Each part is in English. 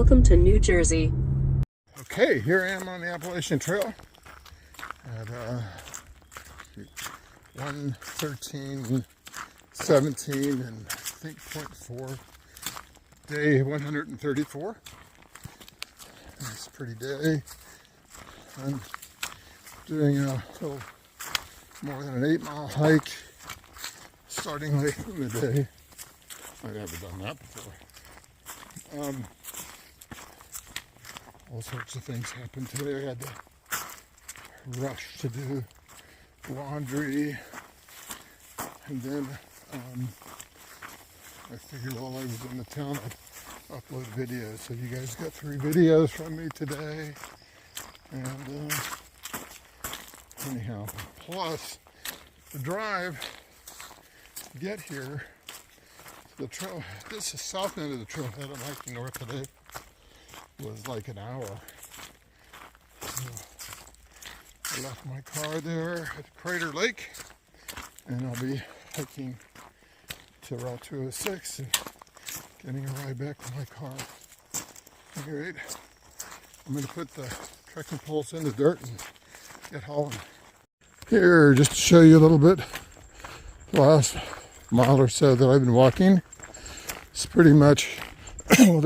Welcome to New Jersey. Okay, here I am on the Appalachian Trail at 1:13:17 and I think 0.4, day 134. It's a pretty day. I'm doing a little more than an 8-mile hike starting late in the day. I've never done that before. All sorts of things happened today. I had to rush to do laundry, and then I figured while I was in the town I'd upload videos. So you guys got 3 videos from me today, and anyhow, plus the drive to get here, the trail, this is south end of the trailhead. I'm hiking north today, was like an hour. So I left my car there at Crater Lake, and I'll be hiking to Route 206 and getting a ride back to my car. At any rate, I'm going to put the trekking poles in the dirt and get hauling. Here, just to show you a little bit, the last mile or so that I've been walking, it's pretty much, well,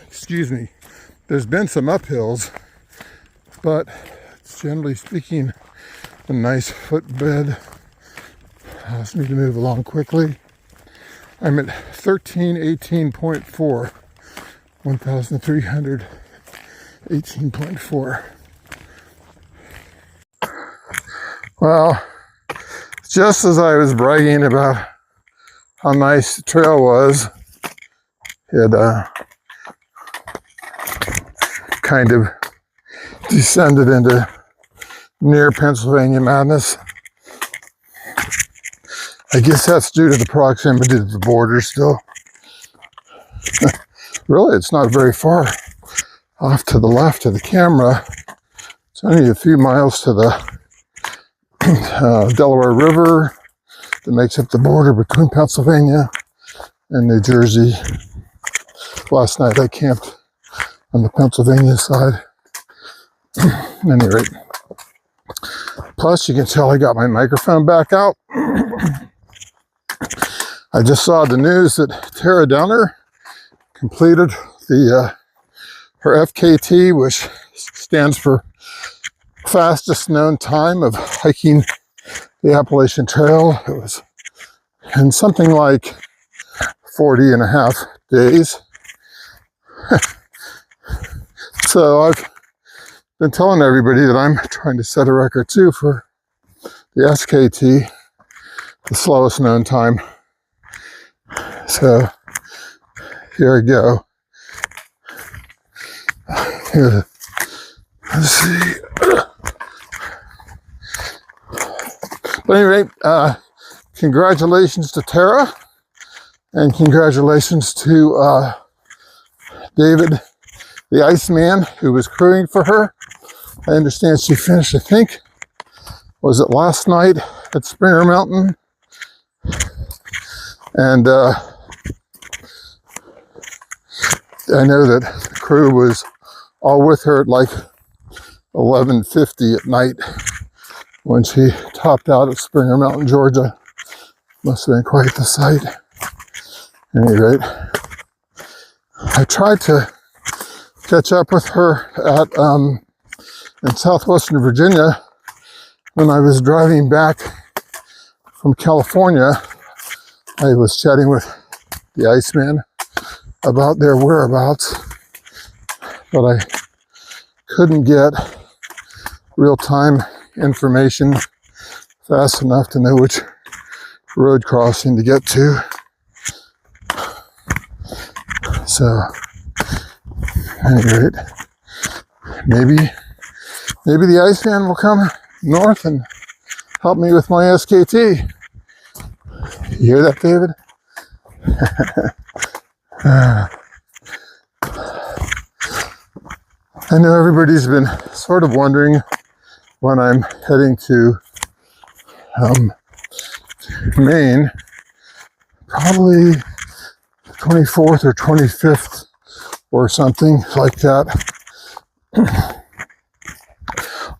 excuse me, there's been some uphills, but it's generally speaking a nice footbed. I just need to move along quickly. I'm at 1318.4, 1,318.4. Well, just as I was bragging about how nice the trail was, it kind of descended into near Pennsylvania madness. I guess that's due to the proximity to the border still. Really, it's not very far off to the left of the camera. It's only a few miles to the Delaware River that makes up the border between Pennsylvania and New Jersey. Last night I camped on the Pennsylvania side. At any rate, plus you can tell I got my microphone back out. I just saw the news that Tara Downer completed her FKT, which stands for fastest known time of hiking the Appalachian Trail. It was in something like 40 and a half days. So I've been telling everybody that I'm trying to set a record too for the SKT, the slowest known time. So here I go. Here, let's see. But anyway, congratulations to Tara, and congratulations to David, the Iceman, who was crewing for her. I understand she finished, I think, was it last night at Springer Mountain? And I know that the crew was all with her at like 11:50 at night when she topped out at Springer Mountain, Georgia. Must have been quite the sight. At any rate, I tried to catch up with her at in southwestern Virginia when I was driving back from California. I was chatting with the Iceman about their whereabouts, but I couldn't get real-time information fast enough to know which road crossing to get to. So, at any rate, maybe the Iceman will come north and help me with my SKT. You hear that, David? I know everybody's been sort of wondering when I'm heading to Maine, probably 24th or 25th or something like that.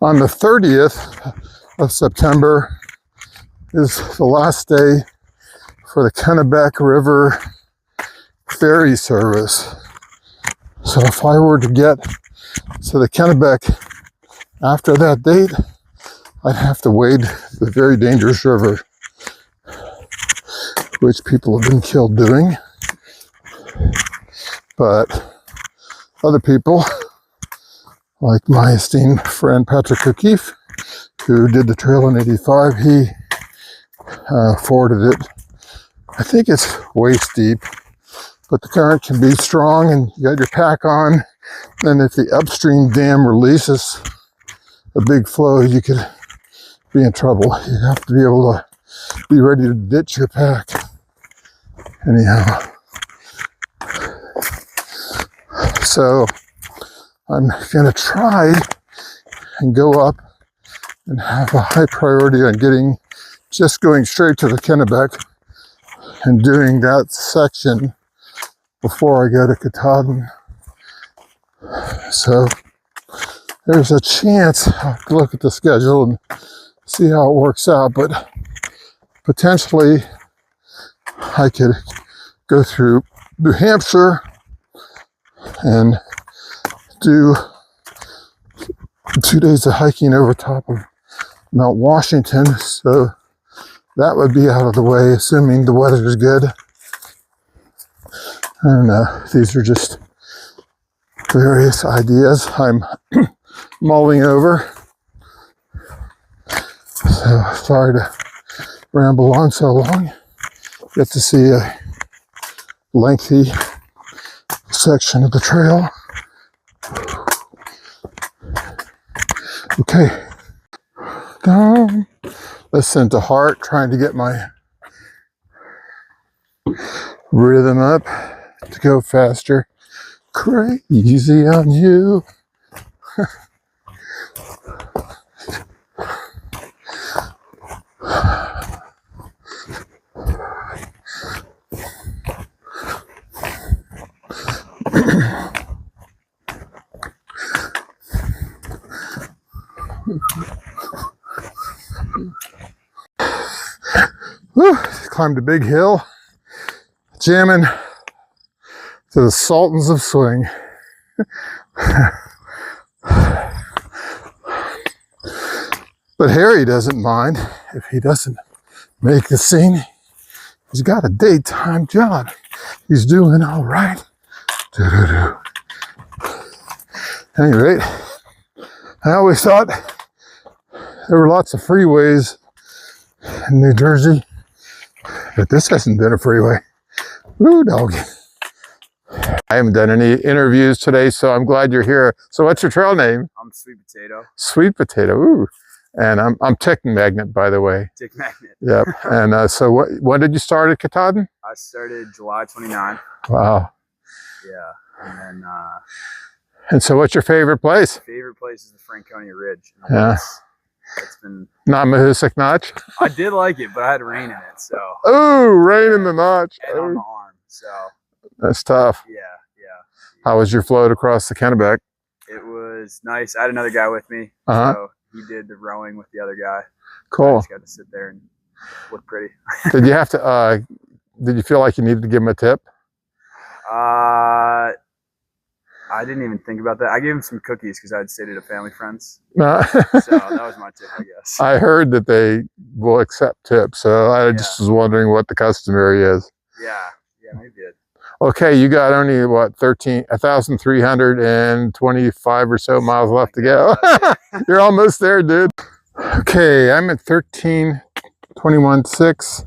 On the 30th of September is the last day for the Kennebec River ferry service. So if I were to get to the Kennebec after that date, I'd have to wade the very dangerous river, which people have been killed doing. But other people, like my esteemed friend Patrick O'Keefe, who did the trail in '85, he forded it. I think it's waist deep, but the current can be strong and you got your pack on. And if the upstream dam releases a big flow, you could be in trouble. You have to be able to be ready to ditch your pack. Anyhow, so I'm gonna try and go up and have a high priority on going straight to the Kennebec and doing that section before I go to Katahdin. So there's a chance I'll have to look at the schedule and see how it works out, but potentially I could go through New Hampshire and do 2 days of hiking over top of Mount Washington. So that would be out of the way, assuming the weather is good. I don't know. These are just various ideas I'm mulling over. So sorry to ramble on so long. Get to see a lengthy section of the trail. Okay. Down. Listen to heart, trying to get my rhythm up to go faster. Crazy on you. Whew, climbed a big hill, jamming to the Sultans of Swing. But Harry doesn't mind if he doesn't make the scene. He's got a daytime job. He's doing all right. At any rate, I always thought there were lots of freeways in New Jersey, but this hasn't been a freeway. Woo, dog. I haven't done any interviews today, so I'm glad you're here. So what's your trail name? I'm Sweet Potato. Sweet Potato, ooh. And I'm Tick Magnet, by the way. Tick Magnet. Yep. And so when did you start at Katahdin? I started July 29th. Wow. Yeah. And then and so what's your favorite place? favorite place is the Franconia Ridge. Yeah. It's been Not Mahoosic Notch? I did like it, but I had rain in it, so Oh, rain in the notch. and on the arm. So That's tough. yeah. How was your float across the Kennebec? It was nice. I had another guy with me. Uh-huh. So he did the rowing with the other guy. I Cool. just got to sit there and look pretty. Did you have to, did you feel like you needed to give him a tip? I didn't even think about that. I gave him some cookies because I had stayed at a family friend's. No. So that was my tip, I guess. I heard that they will accept tips, so I just was wondering what the customary is. Yeah, maybe it. Okay, you got only, what, 1,325 or so miles left to go. You're almost there, dude. Okay, I'm at 1321.6,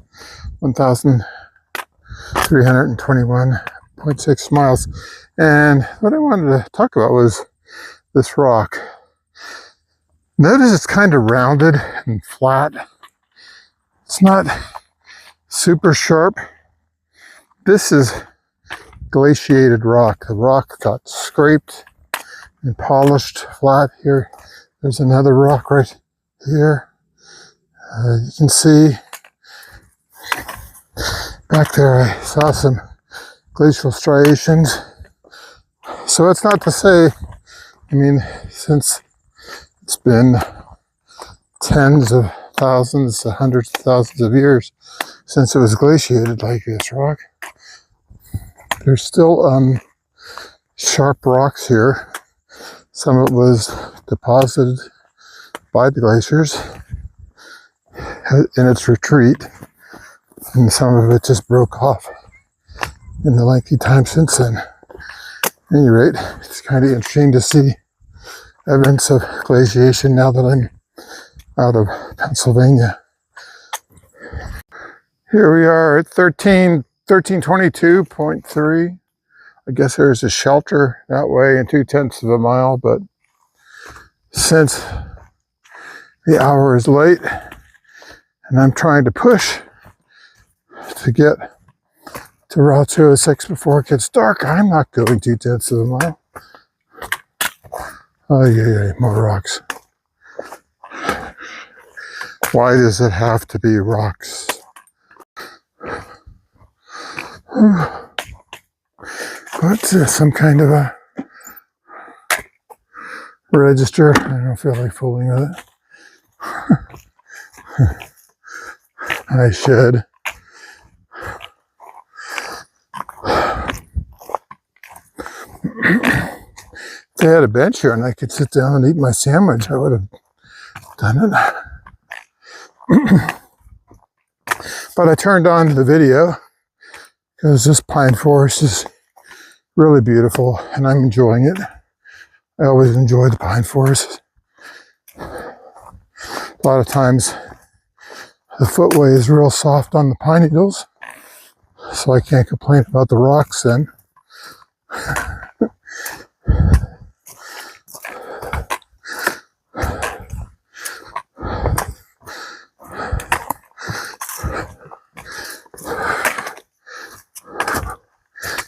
1,321.6 miles. And what I wanted to talk about was this rock. Notice it's kind of rounded and flat. It's not super sharp. This is glaciated rock. The rock got scraped and polished flat here. There's another rock right here. You can see back there I saw some glacial striations. So it's not to say, I mean, since it's been tens of thousands, hundreds of thousands of years since it was glaciated like this rock, there's still sharp rocks here. Some of it was deposited by the glaciers in its retreat, and some of it just broke off in the lengthy time since then. At any rate, it's kind of interesting to see evidence of glaciation now that I'm out of Pennsylvania. Here we are at 1322.3. I guess there's a shelter that way in 2/10 of a mile, but since the hour is late and I'm trying to push to get to Route 206 before it gets dark, I'm not going 2/10 of a mile. Oh yeah, more rocks. Why does it have to be rocks? What's this? Some kind of a register? I don't feel like fooling with it. I should. If they had a bench here and I could sit down and eat my sandwich, I would have done it. But I turned on the video because this pine forest is really beautiful and I'm enjoying it. I always enjoy the pine forest. A lot of times the footway is real soft on the pine needles, so I can't complain about the rocks then.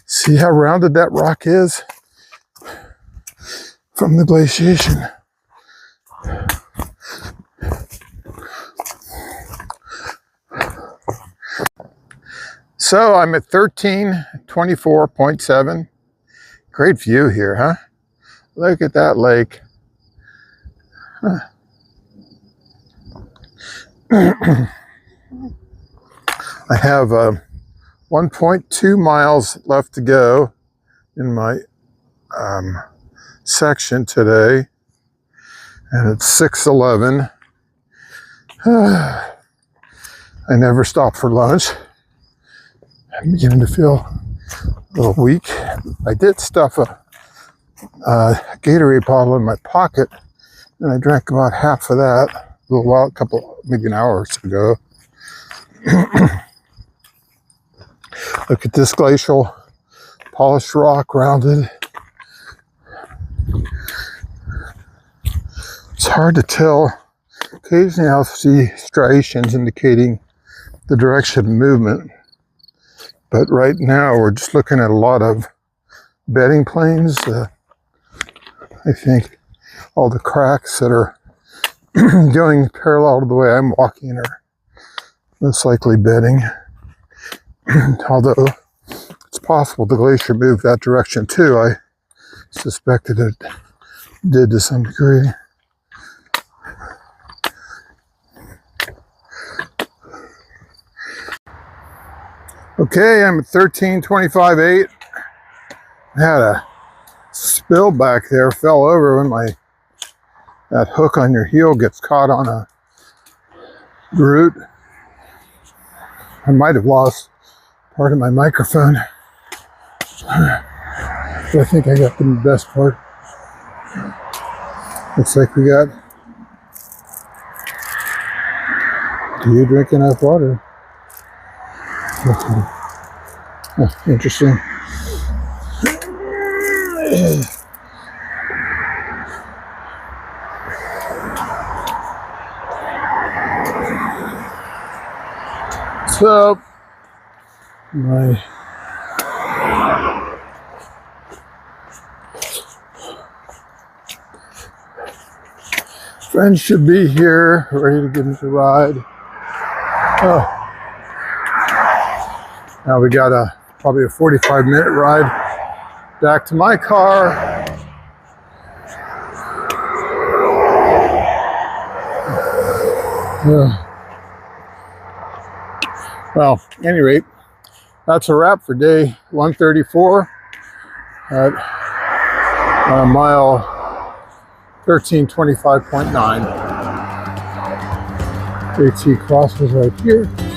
See how rounded that rock is from the glaciation. So I'm at 1324.7. Great view here, huh? Look at that lake. Huh. I have 1.2 miles left to go in my section today, and it's 6:11. I never stop for lunch. I'm beginning to feel a little weak. I did stuff a Gatorade bottle in my pocket, and I drank about half of that a little while, maybe an hour or so ago. Look at this glacial polished rock, rounded. It's hard to tell. Occasionally I'll see striations indicating the direction of movement. But right now we're just looking at a lot of bedding planes. I think all the cracks that are going parallel to the way I'm walking are most likely bedding. Although it's possible the glacier moved that direction too. I suspected it did to some degree. Okay, I'm at 1325.8. I had a spill back there, fell over when that hook on your heel gets caught on a root. I might have lost part of my microphone, but I think I got the best part. Looks like we got. Do you drink enough water? Oh, interesting. So, my friend should be here, ready to give us a ride. Oh. Now we got probably a 45-minute ride Back to my car. Well, at any rate, that's a wrap for day 134 at mile 1325.9. AT Cross was right here.